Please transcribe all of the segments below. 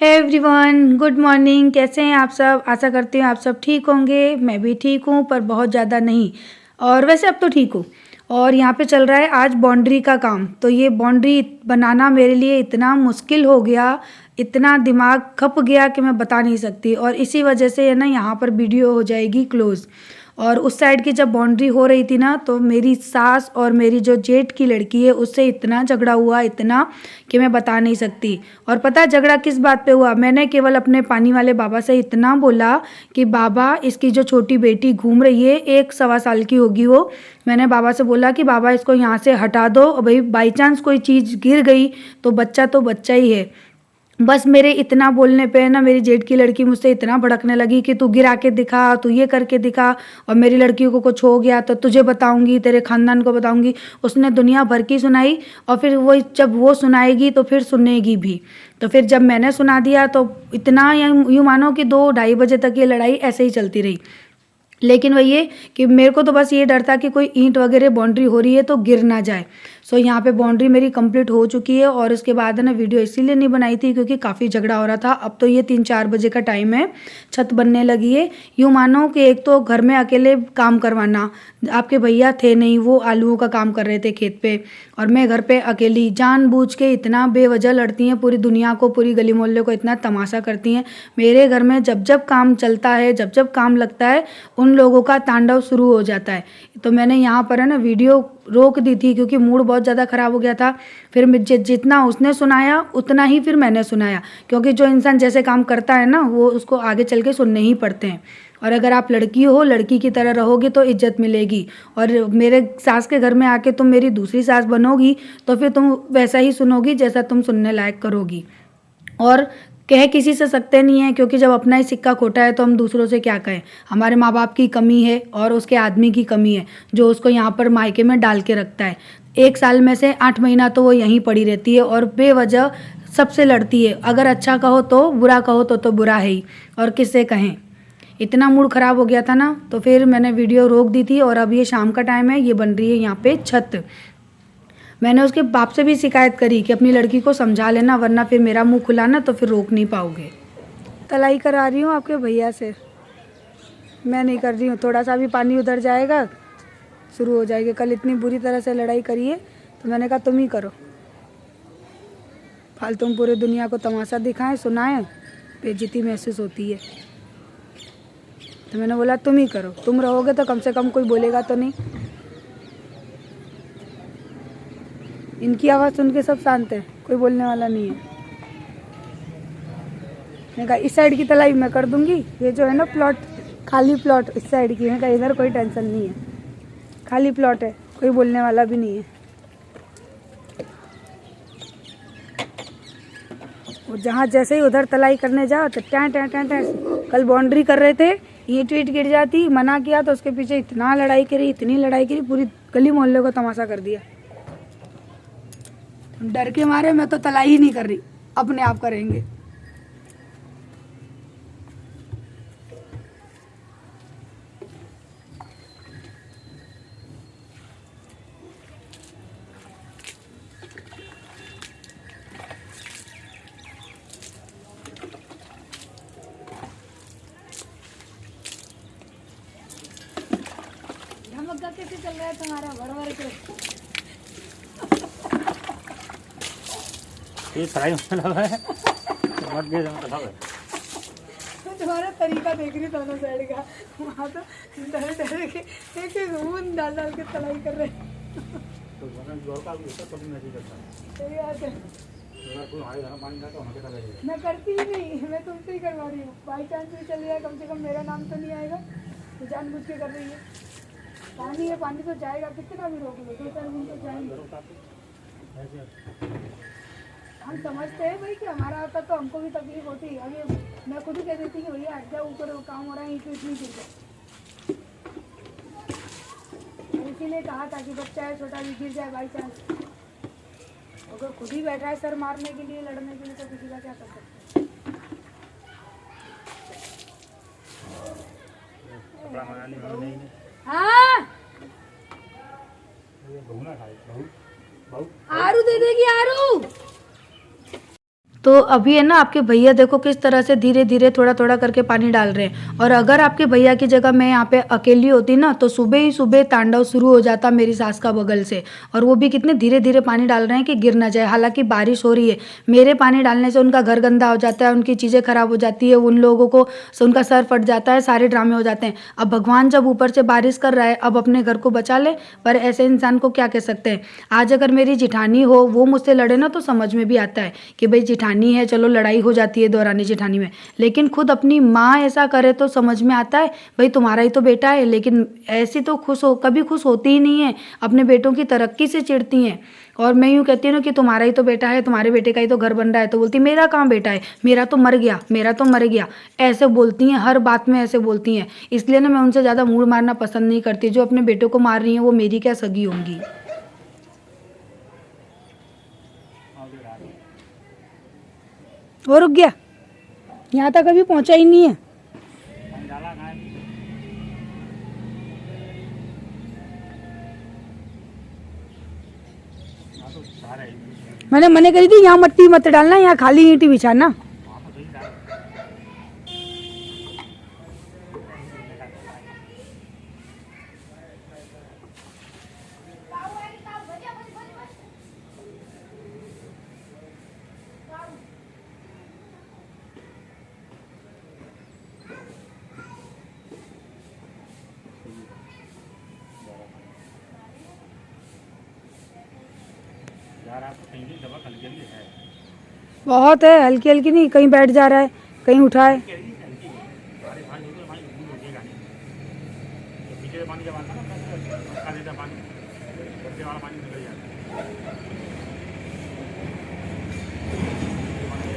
Hey everyone, good morning. कैसे हैं आप सब? आशा करती हूँ आप सब ठीक होंगे। मैं भी ठीक हूँ, पर बहुत ज़्यादा नहीं। और वैसे अब तो ठीक हूँ। और यहाँ पे चल रहा है आज बाउंड्री का काम। तो ये बाउंड्री बनाना मेरे लिए इतना मुश्किल हो गया, इतना दिमाग खप गया कि मैं बता नहीं सकती। और इसी वजह से है ना, यहाँ पर वीडियो हो जाएगी क्लोज़। और उस साइड की जब बाउंड्री हो रही थी ना, तो मेरी सास और मेरी जो जेठ की लड़की है उससे इतना झगड़ा हुआ, इतना कि मैं बता नहीं सकती। और पता है झगड़ा किस बात पे हुआ? मैंने केवल अपने पानी वाले बाबा से इतना बोला कि बाबा, इसकी जो छोटी बेटी घूम रही है, 1 सवा साल की होगी वो। मैंने बाबा से बोला कि बाबा इसको यहाँ से हटा दो, और भाई बाई चांस कोई चीज़ गिर गई तो बच्चा ही है। बस मेरे इतना बोलने पे ना, मेरी जेठ की लड़की मुझसे इतना भड़कने लगी कि तू गिरा के दिखा, तू ये करके दिखा, और मेरी लड़की को कुछ हो गया तो तुझे बताऊंगी, तेरे खानदान को बताऊंगी। उसने दुनिया भर की सुनाई। और फिर वो जब वो सुनाएगी तो फिर सुनेगी भी। तो फिर जब मैंने सुना दिया तो इतना यूँ मानो कि 2-2:30 बजे तक ये लड़ाई ऐसे ही चलती रही। लेकिन वही है कि मेरे को तो बस ये डर था कि कोई ईंट वगैरह बाउंड्री हो रही है तो गिर ना जाए। सो यहाँ पे बाउंड्री मेरी कंप्लीट हो चुकी है। और उसके बाद है ना, वीडियो इसीलिए नहीं बनाई थी क्योंकि काफ़ी झगड़ा हो रहा था। अब तो ये 3-4 बजे का टाइम है, छत बनने लगी है। यूँ मानो कि एक तो घर में अकेले काम करवाना, आपके भैया थे नहीं, वो आलूओं का काम कर रहे थे खेत पे, और मैं घर पे अकेली जानबूझ के इतना बेवजह लड़ती हैं, पूरी दुनिया को, पूरी गली मोहल्ले को इतना तमाशा करती हैं। मेरे घर में जब जब काम चलता है, जब जब काम लगता है, उन लोगों का तांडव शुरू हो जाता है। तो मैंने यहाँ पर है ना वीडियो रोक दी थी क्योंकि मूड बहुत ज़्यादा ख़राब हो गया था। फिर जितना उसने सुनाया उतना ही फिर मैंने सुनाया, क्योंकि जो इंसान जैसे काम करता है ना, वो उसको आगे चल के सुनने ही पड़ते हैं। और अगर आप लड़की हो, लड़की की तरह रहोगे तो इज्जत मिलेगी। और मेरे सास के घर में आके तुम मेरी दूसरी सास बनोगी तो फिर तुम वैसा ही सुनोगी जैसा तुम सुनने लायक करोगी। और कह किसी से सकते नहीं है, क्योंकि जब अपना ही सिक्का खोटा है तो हम दूसरों से क्या कहें। हमारे माँ बाप की कमी है और उसके आदमी की कमी है जो उसको यहाँ पर मायके में डाल के रखता है। 1 साल में से 8 महीना तो वो यहीं पड़ी रहती है और बेवजह सबसे लड़ती है। अगर अच्छा कहो तो बुरा कहो तो बुरा है ही, और किससे कहें। इतना मूड ख़राब हो गया था ना, तो फिर मैंने वीडियो रोक दी थी। और अब ये शाम का टाइम है, ये बन रही है यहाँ पे छत। मैंने उसके बाप से भी शिकायत करी कि अपनी लड़की को समझा लेना, वरना फिर मेरा मुंह खुला ना तो फिर रोक नहीं पाओगे। तलाई करा रही हूँ आपके भैया से, मैं नहीं कर रही हूँ। थोड़ा सा भी पानी उधर जाएगा शुरू हो जाएगी। कल इतनी बुरी तरह से लड़ाई करी है तो मैंने कहा तुम ही करो। फालतू में पूरे दुनिया को तमाशा दिखाएं, सुनाएं, बेइज्जती महसूस होती है। तो मैंने बोला तुम ही करो, तुम रहोगे तो कम से कम कोई बोलेगा तो नहीं। इनकी आवाज़ सुन के सब शांत है, कोई बोलने वाला नहीं है। मैंने कहा इस साइड की तलाई मैं कर दूंगी, ये जो है ना प्लॉट, खाली प्लॉट इस साइड की। मैंने कहा इधर कोई टेंशन नहीं है, खाली प्लॉट है, कोई बोलने वाला भी नहीं है। और जहाँ जैसे ही उधर तलाई करने जाओ तो टैं टैं टैं टैं। कल बाउंड्री कर रहे थे, ईंट वीट गिर जाती, मना किया तो उसके पीछे इतना लड़ाई करी, इतनी लड़ाई करी, पूरी गली मोहल्ले को तमाशा कर दिया। डर के मारे मैं तो तलाई ही नहीं कर रही, अपने आप करेंगे। धमका कैसे चल रहा है तुम्हारा भर के? ये फ्राई होने लगा है, मत दे देना है। तुम्हारा तरीका देख रही दोनों साइड का, वहाँ तो डर डर के एक एक ऊन डाल डाल के तलाई कर रहे हैं। तो वरना जोर का गुस्सा कभी नहीं करता। सही बात है। अगर कोई हमारे घर में पानी जाता है हमें पता लगेगा। मैं करती ही नहीं, मैं तुमसे ही करवा रही हूँ। बाई चांस भी चल रहा है, कम से कम मेरा नाम तो नहीं आएगा। तो जानबूझ के कर रही है। पानी है, पानी तो जाएगा, कितना भी रोक लो, 2-4 दिन तो जाएंगे। हम समझते हैं भाई कि हमारा आता तो हमको भी तकलीफ होती। अभी मैं खुद ही कह देती कि भैया हट जाओ, ऊपर काम हो रहा है, इतनी गिर जाए। इसीलिए कहा था कि बच्चा है छोटा, भी गिर जाए बाई चांस। अगर खुद ही बैठा है सर मारने के लिए, लड़ने के लिए, तो किसी का क्या कर सकते हैं। हाँ, आरू दे देगी, आरू। तो अभी है ना आपके भैया देखो किस तरह से धीरे धीरे थोड़ा थोड़ा करके पानी डाल रहे हैं। और अगर आपके भैया की जगह मैं यहाँ पे अकेली होती ना तो सुबह ही सुबह तांडव शुरू हो जाता मेरी सास का बगल से। और वो भी कितने धीरे धीरे पानी डाल रहे हैं कि गिर ना जाए। हालांकि बारिश हो रही है, मेरे पानी डालने से उनका घर गंदा हो जाता है, उनकी चीज़ें खराब हो जाती है, उन लोगों को उनका सर फट जाता है, सारे ड्रामे हो जाते हैं। अब भगवान जब ऊपर से बारिश कर रहा है, अब अपने घर को बचा ले, पर ऐसे इंसान को क्या कह सकते हैं। आज अगर मेरी जिठानी हो, वो मुझसे लड़े ना तो समझ में भी आता है कि भाई जिठानी है, चलो लड़ाई हो जाती है दौरानी जेठानी में। लेकिन खुद अपनी माँ ऐसा करे तो समझ में आता है भाई तुम्हारा ही तो बेटा है। लेकिन ऐसी तो कभी खुश होती ही नहीं है, अपने बेटों की तरक्की से चिढ़ती हैं। और मैं यूँ कहती हूँ ना कि तुम्हारा ही तो बेटा है, तुम्हारे बेटे का ही तो घर बन रहा है, तो बोलती मेरा कहाँ बेटा है, मेरा तो मर गया, मेरा तो मर गया। ऐसे बोलती हैं, हर बात में ऐसे बोलती हैं। इसलिए ना मैं उनसे ज़्यादा मूड मारना पसंद नहीं करती। जो अपने बेटों को मार रही हैं वो मेरी क्या सगी होंगी। वो रुक गया, यहाँ तक अभी पहुँचा ही नहीं है। मैंने मने करी थी यहाँ मट्टी मत डालना, यहाँ खाली ईंट बिछाना। बहुत है, हल्की हल्की नहीं, कहीं बैठ जा रहा है, कहीं उठा है।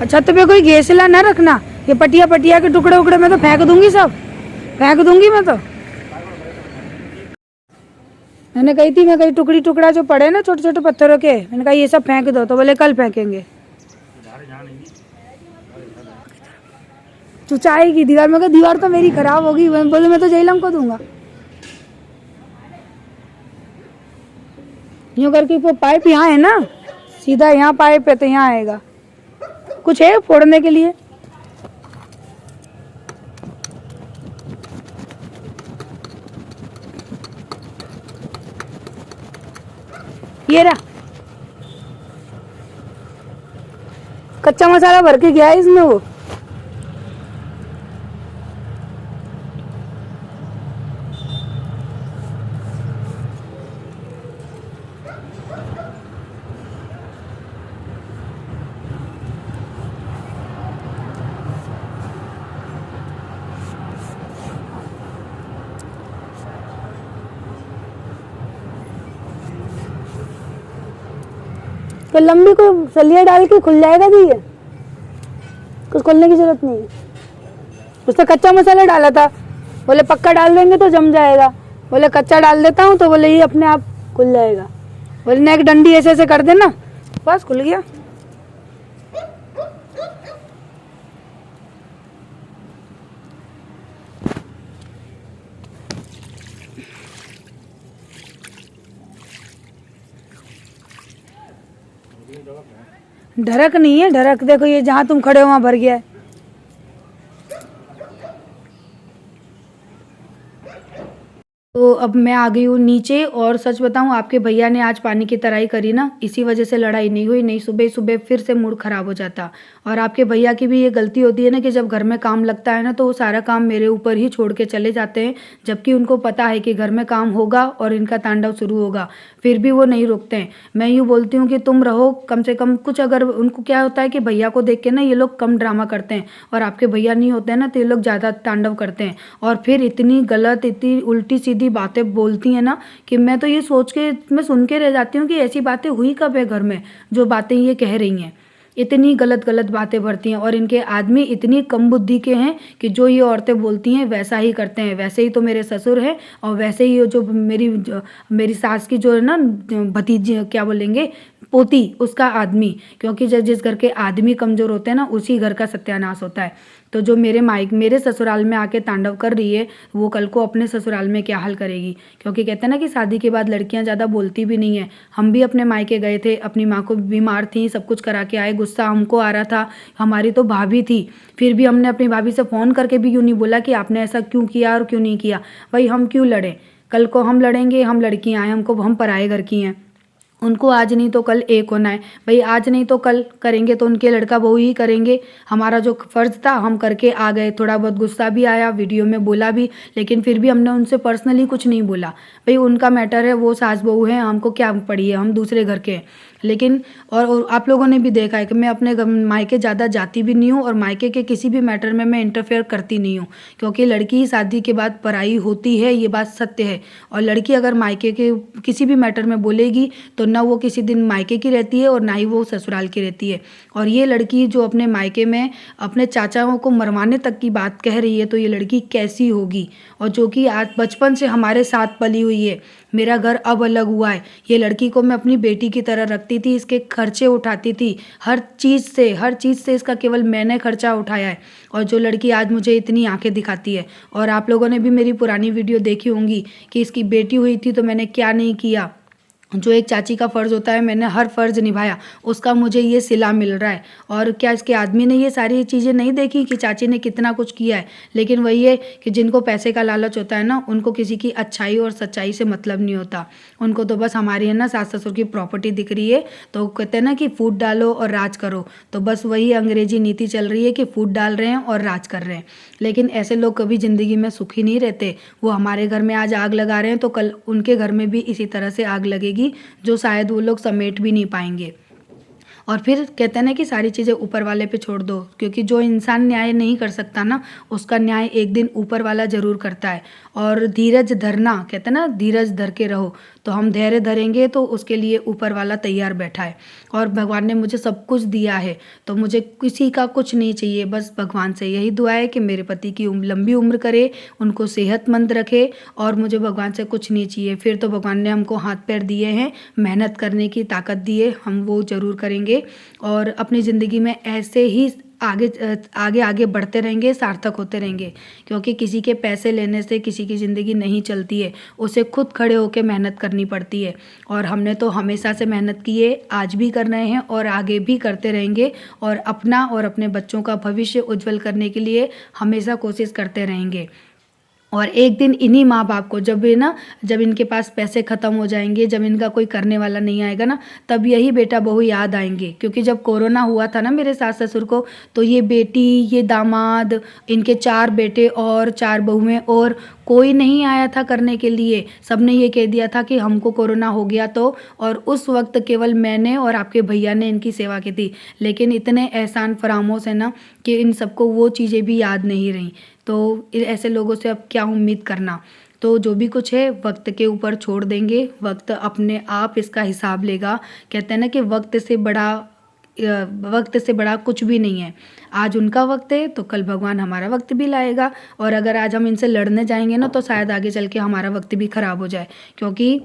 अच्छा तो पे कोई गैसला ना रखना, ये पटिया पटिया के टुकड़े उकड़े मैं तो फेंक दूंगी, सब फेंक दूंगी मैं तो। मैंने कही थी, मैं कही टुकड़ी टुकड़ा जो पड़े ना छोटे छोटे पत्थरों के, मैंने कहा ये सब फेंक दो, तो बोले कल फेंकेंगे। चुचाएगी दीवार में, कहा दीवार तो मेरी खराब होगी, बोले मैं तो जैलम को दूंगा। यूँ करके वो पाइप यहाँ है ना, सीधा यहाँ पाइप है तो यहाँ आएगा। कुछ है फोड़ने के लिए? ये रहा कच्चा मसाला भर के गया है इसमें वो। तो लंबी को सलिया डाल के खुल जाएगा जी, ये कुछ खोलने की जरूरत नहीं है। उसने कच्चा मसाला डाला था, बोले पक्का डाल देंगे तो जम जाएगा, बोले कच्चा डाल देता हूँ तो बोले ये अपने आप खुल जाएगा। बोले ना एक डंडी ऐसे ऐसे कर देना, बस खुल गया। ढरक नहीं है, ढरक देखो ये जहाँ तुम खड़े हो वहाँ भर गया है। तो अब मैं आ गई हूँ नीचे। और सच बताऊँ आपके भैया ने आज पानी की तराई करी ना, इसी वजह से लड़ाई नहीं हुई, नहीं सुबह सुबह फिर से मूड खराब हो जाता। और आपके भैया की भी ये गलती होती है ना कि जब घर में काम लगता है ना तो वो सारा काम मेरे ऊपर ही छोड़ के चले जाते हैं, जबकि उनको पता है कि घर में काम होगा और इनका तांडव शुरू होगा, फिर भी वो नहीं रुकते हैं। मैं यूँ बोलती हूँ कि तुम रहो कम से कम कुछ। अगर उनको क्या होता है कि भैया को देख के ना ये लोग कम ड्रामा करते हैं, और आपके भैया नहीं होते हैं ना तो ये लोग ज़्यादा तांडव करते हैं। और फिर इतनी गलत, इतनी उल्टी सीधी बातें बोलती हैं ना कि मैं तो ये सोच के मैं सुन के रह जाती हूँ कि ऐसी बातें हुई कब है घर में, जो बातें ये कह रही हैं। इतनी गलत गलत बातें भरती हैं। और इनके आदमी इतनी कम बुद्धि के हैं कि जो ये औरतें बोलती हैं वैसा ही करते हैं। वैसे ही तो मेरे ससुर है, और वैसे ही जो मेरी सास की जो है ना भतीजी, क्या बोलेंगे, पोती उसका आदमी, क्योंकि जिस घर के आदमी कमज़ोर होते हैं ना उसी घर का सत्यानाश होता है। तो जो मेरे ससुराल में आके तांडव कर रही है वो कल को अपने ससुराल में क्या हाल करेगी। क्योंकि कहते हैं ना कि शादी के बाद लड़कियां ज़्यादा बोलती भी नहीं है। हम भी अपने मायके गए थे, अपनी माँ को बीमार थी, सब कुछ करा के आए, गुस्सा हमको आ रहा था, हमारी तो भाभी थी, फिर भी हमने अपनी भाभी से फ़ोन करके भी यूँ नहीं बोला कि आपने ऐसा क्यों किया और क्यों नहीं किया। भाई हम क्यों लड़ें, कल को हम लड़ेंगे, हम लड़कियाँ हैं, हम पराए घर की हैं, उनको आज नहीं तो कल एक होना है। भाई आज नहीं तो कल करेंगे तो उनके लड़का बहू ही करेंगे। हमारा जो फ़र्ज़ था हम करके आ गए। थोड़ा बहुत गुस्सा भी आया, वीडियो में बोला भी, लेकिन फिर भी हमने उनसे पर्सनली कुछ नहीं बोला। भाई उनका मैटर है, वो सास बहू है, हमको क्या पड़ी है, हम दूसरे घर के हैं। लेकिन और आप लोगों ने भी देखा है कि मैं अपने मायके ज़्यादा जाती भी नहीं हूँ और मायके के किसी भी मैटर में मैं इंटरफेयर करती नहीं हूँ, क्योंकि लड़की ही शादी के बाद पराई होती है, ये बात सत्य है। और लड़की अगर मायके के किसी भी मैटर में बोलेगी तो ना वो किसी दिन मायके की रहती है और ना ही वो ससुराल की रहती है। और ये लड़की जो अपने मायके में अपने चाचाओं को मरवाने तक की बात कह रही है तो ये लड़की कैसी होगी। और जो कि आज बचपन से हमारे साथ पली हुई है, मेरा घर अब अलग हुआ है, ये लड़की को मैं अपनी बेटी की तरह रखती थी, इसके खर्चे उठाती थी, हर चीज़ से इसका केवल मैंने खर्चा उठाया है। और जो लड़की आज मुझे इतनी आंखें दिखाती है, और आप लोगों ने भी मेरी पुरानी वीडियो देखी होंगी कि इसकी बेटी हुई थी तो मैंने क्या नहीं किया। जो एक चाची का फ़र्ज़ होता है मैंने हर फ़र्ज़ निभाया, उसका मुझे ये सिला मिल रहा है। और क्या इसके आदमी ने ये सारी चीज़ें नहीं देखी कि चाची ने कितना कुछ किया है। लेकिन वही है कि जिनको पैसे का लालच होता है ना, उनको किसी की अच्छाई और सच्चाई से मतलब नहीं होता। उनको तो बस हमारी है ना सास ससुर की प्रॉपर्टी दिख रही है तो कहते हैं ना कि फूट डालो और राज करो। तो बस वही अंग्रेजी नीति चल रही है कि फूट डाल रहे हैं और राज कर रहे हैं। लेकिन ऐसे लोग कभी ज़िंदगी में सुखी नहीं रहते। वो हमारे घर में आज आग लगा रहे हैं तो कल उनके घर में भी इसी तरह से आग लगेगी, जो शायद वो लोग समेट भी नहीं पाएंगे। और फिर कहते हैं ना कि सारी चीज़ें ऊपर वाले पे छोड़ दो, क्योंकि जो इंसान न्याय नहीं कर सकता ना, उसका न्याय एक दिन ऊपर वाला ज़रूर करता है। और धीरज धरना, कहते हैं ना धीरज धर के रहो, तो हम धैर्य धरेंगे तो उसके लिए ऊपर वाला तैयार बैठा है। और भगवान ने मुझे सब कुछ दिया है तो मुझे किसी का कुछ नहीं चाहिए, बस भगवान से यही दुआ है कि मेरे पति की लंबी उम्र करे, उनको सेहतमंद रखे, और मुझे भगवान से कुछ नहीं चाहिए। फिर तो भगवान ने हमको हाथ पैर दिए हैं, मेहनत करने की ताकत दी है, हम वो ज़रूर करेंगे। और अपनी ज़िंदगी में ऐसे ही आगे आगे बढ़ते रहेंगे, सार्थक होते रहेंगे। क्योंकि किसी के पैसे लेने से किसी की ज़िंदगी नहीं चलती है, उसे खुद खड़े होकर मेहनत करनी पड़ती है। और हमने तो हमेशा से मेहनत की है, आज भी कर रहे हैं और आगे भी करते रहेंगे। और अपना और अपने बच्चों का भविष्य उज्जवल करने के लिए हमेशा कोशिश करते रहेंगे। और एक दिन इन्हीं माँ बाप को जब इनके पास पैसे ख़त्म हो जाएंगे, जब इनका कोई करने वाला नहीं आएगा ना, तब यही बेटा बहू याद आएंगे। क्योंकि जब कोरोना हुआ था ना मेरे सास ससुर को, तो ये बेटी, ये दामाद, इनके 4 बेटे और 4 बहुएं, और कोई नहीं आया था करने के लिए। सबने ये कह दिया था कि हमको कोरोना हो गया तो, और उस वक्त केवल मैंने और आपके भैया ने इनकी सेवा की थी। लेकिन इतने एहसान फरामोश है ना कि इन सबको वो चीज़ें भी याद नहीं रहीं। तो ऐसे लोगों से अब क्या उम्मीद करना। तो जो भी कुछ है वक्त के ऊपर छोड़ देंगे, वक्त अपने आप इसका हिसाब लेगा। कहते हैं ना कि वक्त से बड़ा कुछ भी नहीं है। आज उनका वक्त है तो कल भगवान हमारा वक्त भी लाएगा। और अगर आज हम इनसे लड़ने जाएंगे ना तो शायद आगे चल के हमारा वक्त भी ख़राब हो जाए, क्योंकि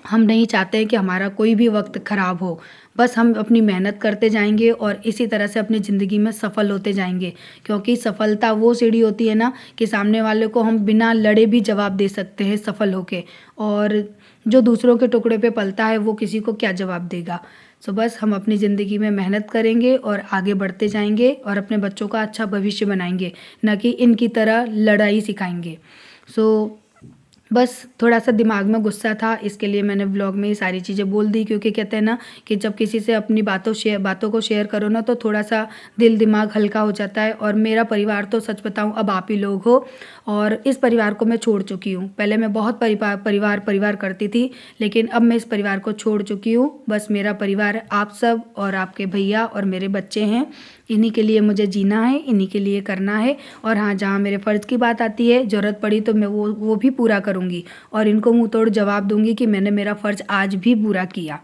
हम नहीं चाहते हैं कि हमारा कोई भी वक्त ख़राब हो। बस हम अपनी मेहनत करते जाएंगे और इसी तरह से अपनी ज़िंदगी में सफल होते जाएंगे। क्योंकि सफलता वो सीढ़ी होती है ना कि सामने वाले को हम बिना लड़े भी जवाब दे सकते हैं सफल होके। और जो दूसरों के टुकड़े पे पलता है वो किसी को क्या जवाब देगा। सो बस हम अपनी ज़िंदगी में मेहनत करेंगे और आगे बढ़ते जाएंगे और अपने बच्चों का अच्छा भविष्य बनाएंगे, न कि इनकी तरह लड़ाई सिखाएंगे। सो बस थोड़ा सा दिमाग में गुस्सा था, इसके लिए मैंने व्लॉग में ये सारी चीज़ें बोल दी। क्योंकि कहते हैं ना कि जब किसी से अपनी बातों को शेयर करो ना तो थोड़ा सा दिल दिमाग हल्का हो जाता है। और मेरा परिवार तो सच बताऊं अब आप ही लोग हो, और इस परिवार को मैं छोड़ चुकी हूँ। पहले मैं बहुत परिवार करती थी, लेकिन अब मैं इस परिवार को छोड़ चुकी हूँ। बस मेरा परिवार आप सब और आपके भैया और मेरे बच्चे हैं। इन्हीं के लिए मुझे जीना है, इन्हीं के लिए करना है। और हाँ, जहाँ मेरे फ़र्ज़ की बात आती है, ज़रूरत पड़ी तो मैं वो भी पूरा करूँगी और इनको मुँह तोड़ जवाब दूँगी कि मैंने मेरा फ़र्ज़ आज भी पूरा किया।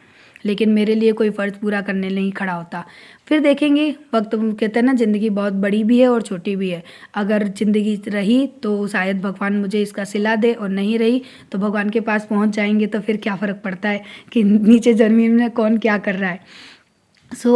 लेकिन मेरे लिए कोई फ़र्ज़ पूरा करने नहीं खड़ा होता। फिर देखेंगे, वक्त कहते हैं ना, ज़िंदगी बहुत बड़ी भी है और छोटी भी है। अगर ज़िंदगी रही तो शायद भगवान मुझे इसका सिला दे, और नहीं रही तो भगवान के पास पहुंच जाएंगे, तो फिर क्या फ़र्क पड़ता है कि नीचे ज़मीन में कौन क्या कर रहा है।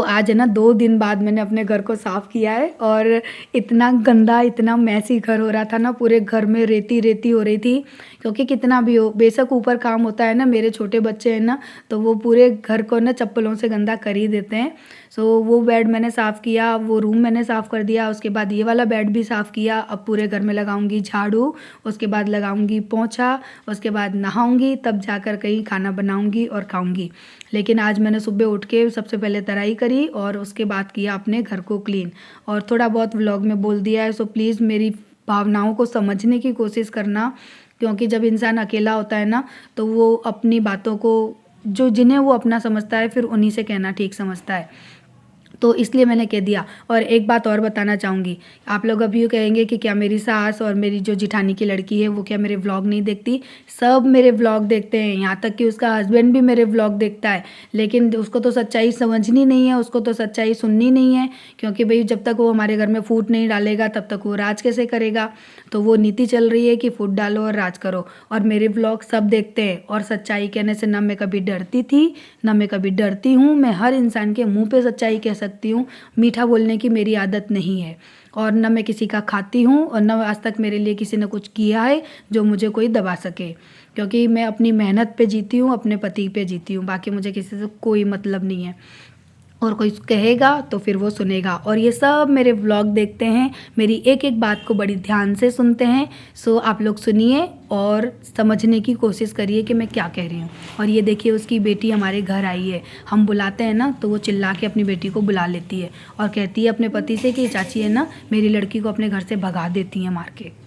आज है ना 2 दिन बाद मैंने अपने घर को साफ़ किया है, और इतना गंदा, इतना मैसी घर हो रहा था ना, पूरे घर में रेती रेती हो रही थी। क्योंकि कितना भी हो, बेशक ऊपर काम होता है ना, मेरे छोटे बच्चे हैं ना, तो वो पूरे घर को ना चप्पलों से गंदा कर ही देते हैं। वो बेड मैंने साफ़ किया, वो रूम मैंने साफ़ कर दिया, उसके बाद ये वाला बेड भी साफ़ किया। अब पूरे घर में लगाऊंगी झाड़ू, उसके बाद लगाऊंगी पोंछा, उसके बाद नहाऊंगी, तब जाकर कहीं खाना बनाऊंगी और खाऊंगी। लेकिन आज मैंने सुबह उठ के सबसे पहले तराई करी, और उसके बाद किया अपने घर को क्लीन, और थोड़ा बहुत व्लॉग में बोल दिया है। प्लीज़ मेरी भावनाओं को समझने की कोशिश करना, क्योंकि जब इंसान अकेला होता है ना, तो वो अपनी बातों को, जिन्हें वो अपना समझता है, फिर उन्हीं से कहना ठीक समझता है। तो इसलिए मैंने कह दिया। और एक बात और बताना चाहूँगी, आप लोग अभी यूँ कहेंगे कि क्या मेरी सास और मेरी जो जिठानी की लड़की है वो क्या मेरे व्लॉग नहीं देखती? सब मेरे व्लॉग देखते हैं, यहाँ तक कि उसका हस्बैंड भी मेरे व्लॉग देखता है। लेकिन उसको तो सच्चाई समझनी नहीं है, उसको तो सच्चाई सुननी नहीं है, क्योंकि भाई जब तक वो हमारे घर में फूट नहीं डालेगा तब तक वो राज कैसे करेगा। तो वो नीति चल रही है कि फूट डालो और राज करो, और मेरे व्लॉग सब देखते हैं। और सच्चाई कहने से ना मैं कभी डरती थी, ना मैं कभी डरती हूँ। मैं हर इंसान के मुँह पे सच्चाई कह सकती हूँ, मीठा बोलने की मेरी आदत नहीं है, और न मैं किसी का खाती हूँ, और न आज तक मेरे लिए किसी ने कुछ किया है जो मुझे कोई दबा सके। क्योंकि मैं अपनी मेहनत पे जीती हूँ, अपने पति पे जीती हूँ, बाकी मुझे किसी से कोई मतलब नहीं है। और कोई कहेगा तो फिर वो सुनेगा। और ये सब मेरे व्लॉग देखते हैं, मेरी एक एक बात को बड़ी ध्यान से सुनते हैं। आप लोग सुनिए और समझने की कोशिश करिए कि मैं क्या कह रही हूँ। और ये देखिए, उसकी बेटी हमारे घर आई है, हम बुलाते हैं ना तो वो चिल्ला के अपनी बेटी को बुला लेती है, और कहती है अपने पति से कि चाची है ना, मेरी लड़की को अपने घर से भगा देती है मार के।